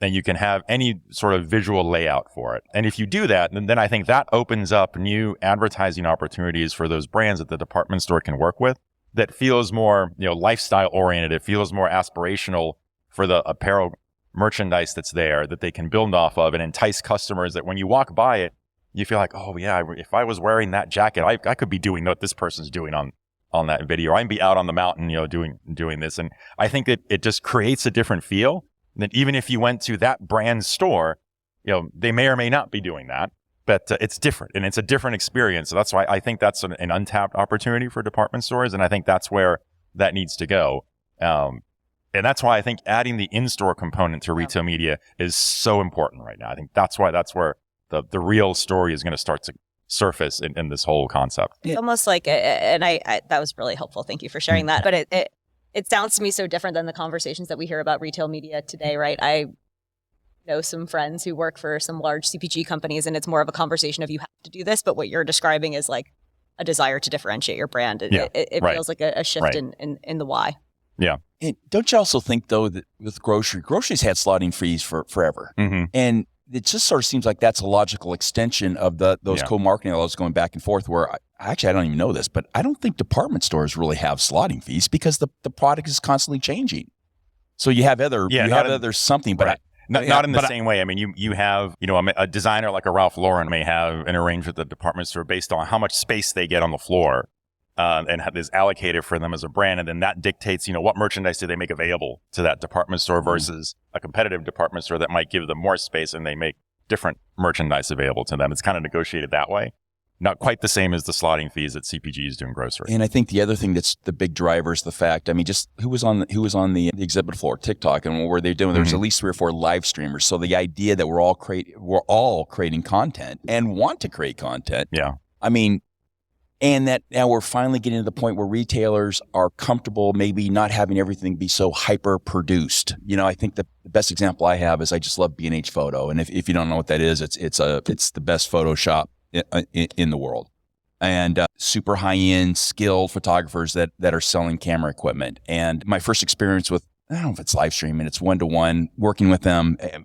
And you can have any sort of visual layout for it. And if you do that, then I think that opens up new advertising opportunities for those brands that the department store can work with that feels more, lifestyle oriented. It feels more aspirational for the apparel merchandise that's there that they can build off of and entice customers that when you walk by it, you feel like, oh yeah, if I was wearing that jacket, I could be doing what this person's doing on that video, or I'd be out on the mountain, doing this. And I think that it just creates a different feel. That even if you went to that brand store, they may or may not be doing that, but it's different and it's a different experience. So that's why I think that's an untapped opportunity for department stores. And I think that's where that needs to go. And that's why I think adding the in-store component to retail media is so important right now. I think that's where the real story is going to start to surface in this whole concept. It's almost like, and I that was really helpful. Thank you for sharing that. But it sounds to me so different than the conversations that we hear about retail media today, right? I know some friends who work for some large CPG companies, and it's more of a conversation of you have to do this, but what you're describing is like a desire to differentiate your brand. It feels like a shift in the why. Yeah. And don't you also think, though, that with groceries had slotting fees forever. Mm-hmm. And it just sort of seems like that's a logical extension of those co-marketing laws going back and forth, where I don't even know this, but I don't think department stores really have slotting fees because the product is constantly changing. So you have other something, but not in the same way. I mean, you have, a designer like a Ralph Lauren may have an arrangement with the department store based on how much space they get on the floor and is allocated for them as a brand. And then that dictates, what merchandise do they make available to that department store versus a competitive department store that might give them more space and they make different merchandise available to them. It's kind of negotiated that way. Not quite the same as the slotting fees that CPGs do in grocery. And I think the other thing that's the big driver is the fact, just who was on the exhibit floor, TikTok, and what were they doing? There was at least 3 or 4 live streamers. So the idea that we're all creating content and want to create content. Yeah. And that now we're finally getting to the point where retailers are comfortable maybe not having everything be so hyper produced. I think the best example I have is I just love B&H Photo. And if you don't know what that is, it's the best Photoshop in the world. and super high-end skilled photographers that are selling camera equipment. And my first experience with, I don't know if it's live streaming, it's one-to-one, working with them. I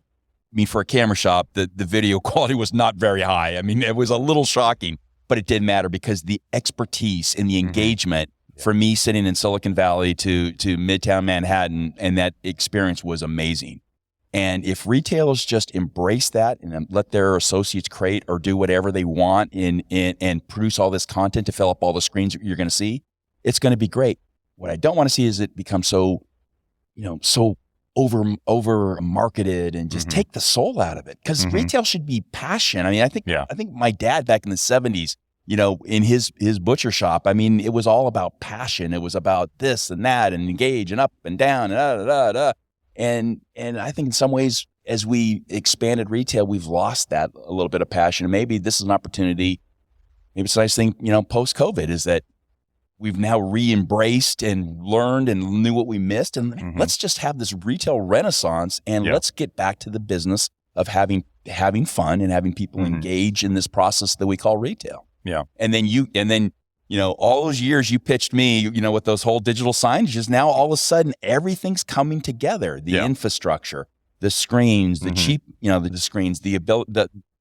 mean, for a camera shop, the video quality was not very high. I mean, it was a little shocking, but it didn't matter because the expertise and the engagement for me sitting in Silicon Valley to Midtown Manhattan, and that experience was amazing. And if retailers just embrace that and let their associates create or do whatever they want and produce all this content to fill up all the screens you're going to see, it's going to be great. What I don't want to see is it become so over marketed and just take the soul out of it. Because retail should be passion. I mean, I think my dad back in the 70s, in his butcher shop, I mean, it was all about passion. It was about this and that and engage and up and down and da da da. And I think in some ways, as we expanded retail, we've lost that a little bit of passion. And maybe this is an opportunity. Maybe it's a nice thing, post-COVID, is that we've now re-embraced and learned and knew what we missed. And let's just have this retail renaissance and let's get back to the business of having fun and having people engage in this process that we call retail. Yeah. And then all those years you pitched me, with those whole digital signages, now all of a sudden everything's coming together. The infrastructure, the screens, the cheap, the screens, the ability,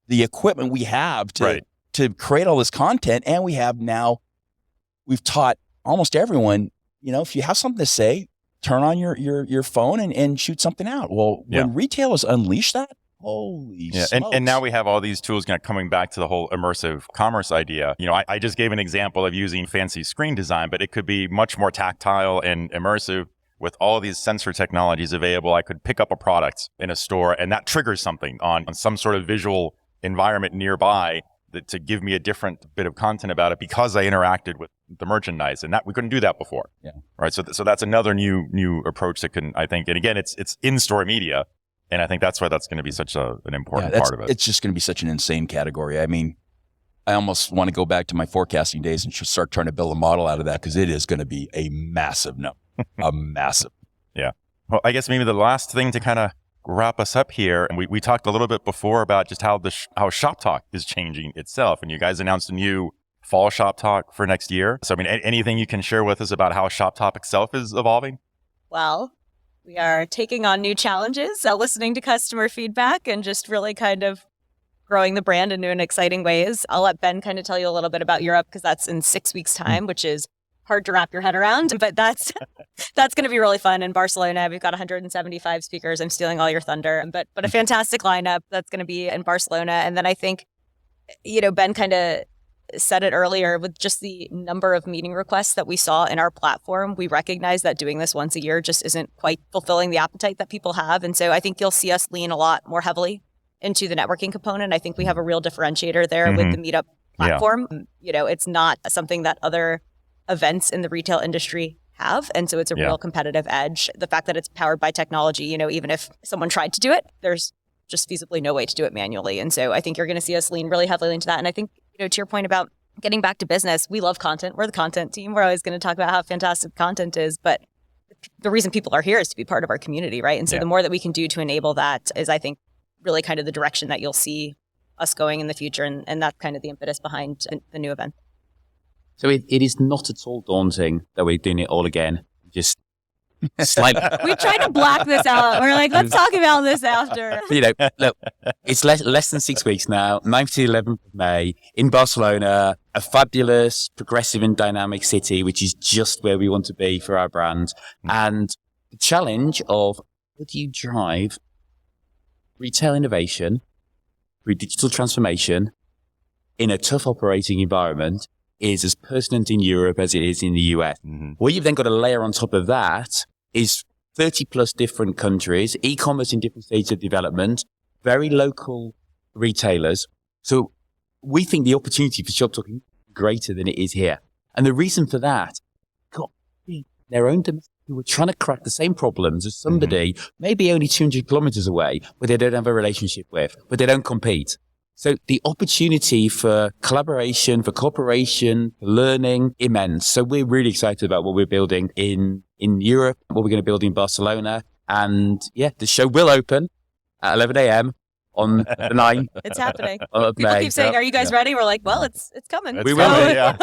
the equipment we have to create all this content. And we've taught almost everyone, if you have something to say, turn on your phone and shoot something out. Well, when retailers unleash that, holy smokes. And now we have all these tools coming back to the whole immersive commerce idea. I just gave an example of using fancy screen design, but it could be much more tactile and immersive with all these sensor technologies available. I could pick up a product in a store and that triggers something on some sort of visual environment nearby to give me a different bit of content about it because I interacted with the merchandise, and that we couldn't do that before. Yeah. Right. So that's another new approach that can, I think, and again, it's in-store media. And I think that's why that's going to be such an important part of it. It's just going to be such an insane category. I mean, I almost want to go back to my forecasting days and just start trying to build a model out of that because it is going to be a massive number. Yeah. Well, I guess maybe the last thing to kind of wrap us up here, and we talked a little bit before about just how how Shoptalk is changing itself, and you guys announced a new fall Shoptalk for next year. So, I mean, anything you can share with us about how Shoptalk itself is evolving? Well, we are taking on new challenges, listening to customer feedback, and just really kind of growing the brand in new and exciting ways. I'll let Ben kind of tell you a little bit about Europe because that's in 6 weeks' time, which is hard to wrap your head around, but that's going to be really fun. In Barcelona, we've got 175 speakers. I'm stealing all your thunder, but a fantastic lineup that's going to be in Barcelona. And then I think, Ben kind of said it earlier, with just the number of meeting requests that we saw in our platform, we recognize that doing this once a year just isn't quite fulfilling the appetite that people have. And so I think you'll see us lean a lot more heavily into the networking component. I think we have a real differentiator there with the Meetup platform. It's not something that other events in the retail industry have. And so it's a real competitive edge. The fact that it's powered by technology, even if someone tried to do it, there's just feasibly no way to do it manually. And so I think you're going to see us lean really heavily into that. And I think, to your point about getting back to business, we love content. We're the content team. We're always going to talk about how fantastic content is, but the reason people are here is to be part of our community, right? And so the more that we can do to enable that is, I think, really kind of the direction that you'll see us going in the future. And that's kind of the impetus behind the new event. So it is not at all daunting that we're doing it all again. Just slightly. We tried to block this out. We're like, let's talk about this after. Look, it's less than 6 weeks now, 9th to 11th of May in Barcelona, a fabulous, progressive and dynamic city, which is just where we want to be for our brand. And the challenge of how do you drive retail innovation through digital transformation in a tough operating environment is as pertinent in Europe as it is in the US. What you've then got to layer on top of that is 30 plus different countries, e-commerce in different stages of development, very local retailers. So we think the opportunity for Shoptalk is greater than it is here. And the reason for that, got their own domestic who are trying to crack the same problems as somebody maybe only 200 kilometers away, where they don't have a relationship with, but they don't compete. So the opportunity for collaboration, for cooperation, for learning, immense. So we're really excited about what we're building in Europe, what we're going to build in Barcelona. And the show will open at 11 a.m. on the 9th. It's happening. Of People May. keep saying, "Are you guys ready?" We're like, "Well, it's coming." We will, yeah.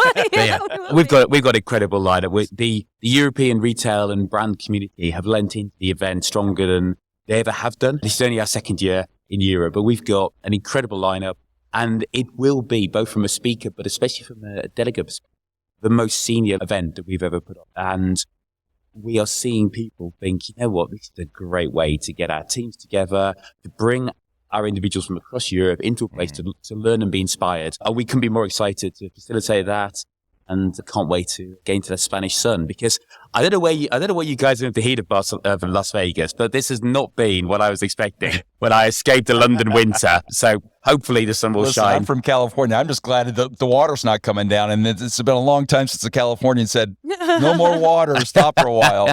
We've got incredible lineup. The European retail and brand community have lent into the event stronger than they ever have done. This is only our second year in Europe, but we've got an incredible lineup, and it will be both from a speaker, but especially from a delegate perspective, the most senior event that we've ever put on. And we are seeing people think, you know what, this is a great way to get our teams together, to bring our individuals from across Europe into a place to learn and be inspired. We can be more excited to facilitate that. And I can't wait to get into the Spanish sun, because I don't know what you guys are in the heat of Las Vegas, but this has not been what I was expecting when I escaped the London winter. So hopefully the sun will shine. I'm from California. I'm just glad that the water's not coming down. And it's been a long time since the Californian said, no more water, stop for a while.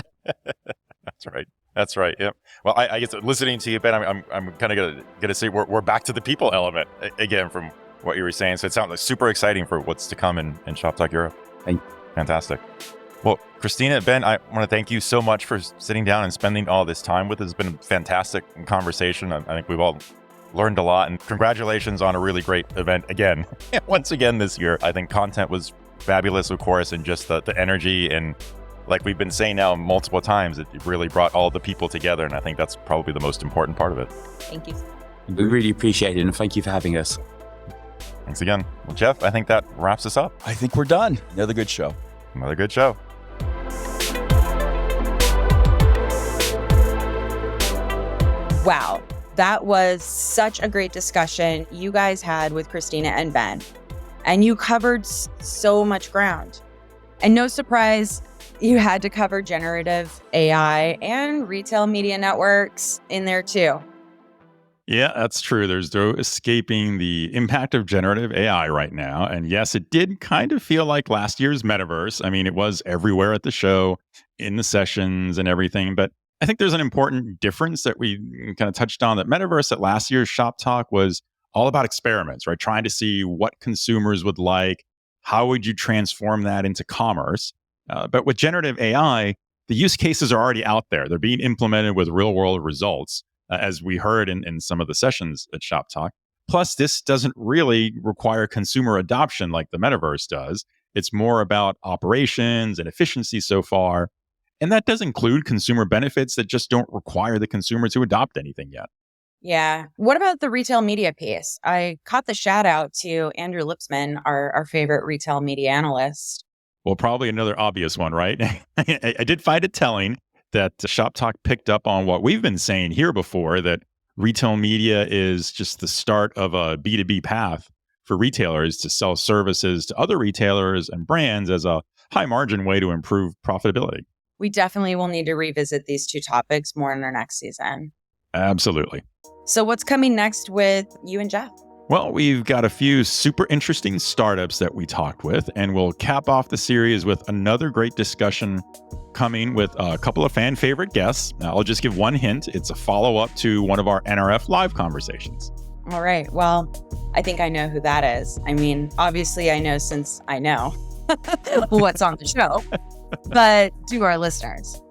That's right. Yep. Well, I guess listening to you, Ben, I'm kind of gonna say we're back to the people element again from what you were saying. So it sounds like super exciting for what's to come in Shoptalk Europe. Fantastic. Well, Krystina, Ben, I want to thank you so much for sitting down and spending all this time with us. It's been a fantastic conversation. I think we've all learned a lot, and congratulations on a really great event again. Once again this year. I think content was fabulous, of course, and just the energy, and like we've been saying now multiple times, it really brought all the people together, and I think that's probably the most important part of it. Thank you. We really appreciate it, and thank you for having us. Thanks again. Well, Jeff, I think that wraps us up. I think we're done. Another good show. Another good show. Wow, that was such a great discussion you guys had with Krystina and Ben. And you covered so much ground. And no surprise, you had to cover generative AI and retail media networks in there too. Yeah, that's true. There's no escaping the impact of generative AI right now. And yes, it did kind of feel like last year's metaverse. I mean, it was everywhere at the show, in the sessions and everything. But I think there's an important difference that we kind of touched on, that metaverse at last year's Shoptalk was all about experiments, right? Trying to see what consumers would like. How would you transform that into commerce? But with generative AI, the use cases are already out there. They're being implemented with real world results, as we heard in some of the sessions at Shoptalk. Plus, this doesn't really require consumer adoption like the metaverse does. It's more about operations and efficiency so far. And that does include consumer benefits that just don't require the consumer to adopt anything yet. Yeah. What about the retail media piece? I caught the shout out to Andrew Lipsman, our favorite retail media analyst. Well, probably another obvious one, right? I did find it telling that Shoptalk picked up on what we've been saying here before, that retail media is just the start of a B2B path for retailers to sell services to other retailers and brands as a high margin way to improve profitability. We definitely will need to revisit these two topics more in our next season. Absolutely. So what's coming next with you and Jeff? Well, we've got a few super interesting startups that we talked with, and we'll cap off the series with another great discussion coming with a couple of fan favorite guests. Now, I'll just give one hint. It's a follow-up to one of our NRF live conversations. All right. Well, I think I know who that is. I mean, obviously I know since I know what's on the show, but to our listeners,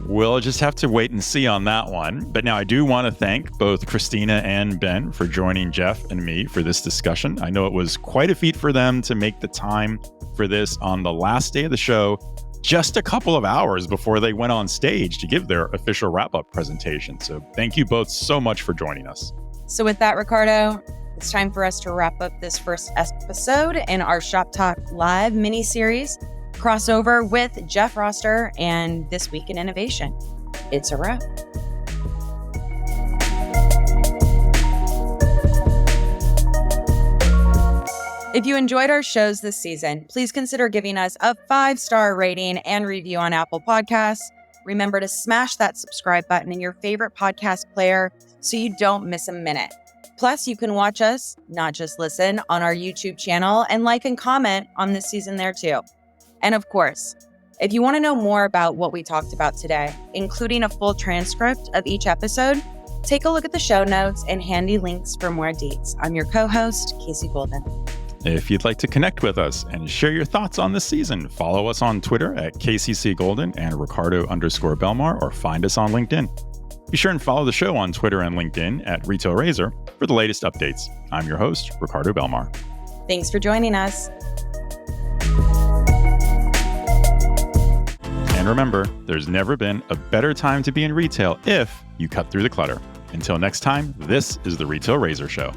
we'll just have to wait and see on that one. But now I do want to thank both Krystina and Ben for joining Jeff and me for this discussion. I know it was quite a feat for them to make the time for this on the last day of the show, just a couple of hours before they went on stage to give their official wrap-up presentation. So thank you both so much for joining us. So with that, Ricardo, it's time for us to wrap up this first episode in our Shoptalk Live mini-series crossover with Jeff Roster and This Week in Innovation. It's a wrap. If you enjoyed our shows this season, please consider giving us a 5-star rating and review on Apple Podcasts. Remember to smash that subscribe button in your favorite podcast player so you don't miss a minute. Plus, you can watch us, not just listen, on our YouTube channel and like and comment on this season there too. And of course, if you want to know more about what we talked about today, including a full transcript of each episode, take a look at the show notes and handy links for more deets. I'm your co-host, Casey Golden. If you'd like to connect with us and share your thoughts on this season, follow us on Twitter at KCC Golden and Ricardo_Belmar, or find us on LinkedIn. Be sure and follow the show on Twitter and LinkedIn at Retail Razor for the latest updates. I'm your host, Ricardo Belmar. Thanks for joining us. And remember, there's never been a better time to be in retail if you cut through the clutter. Until next time, this is the Retail Razor Show.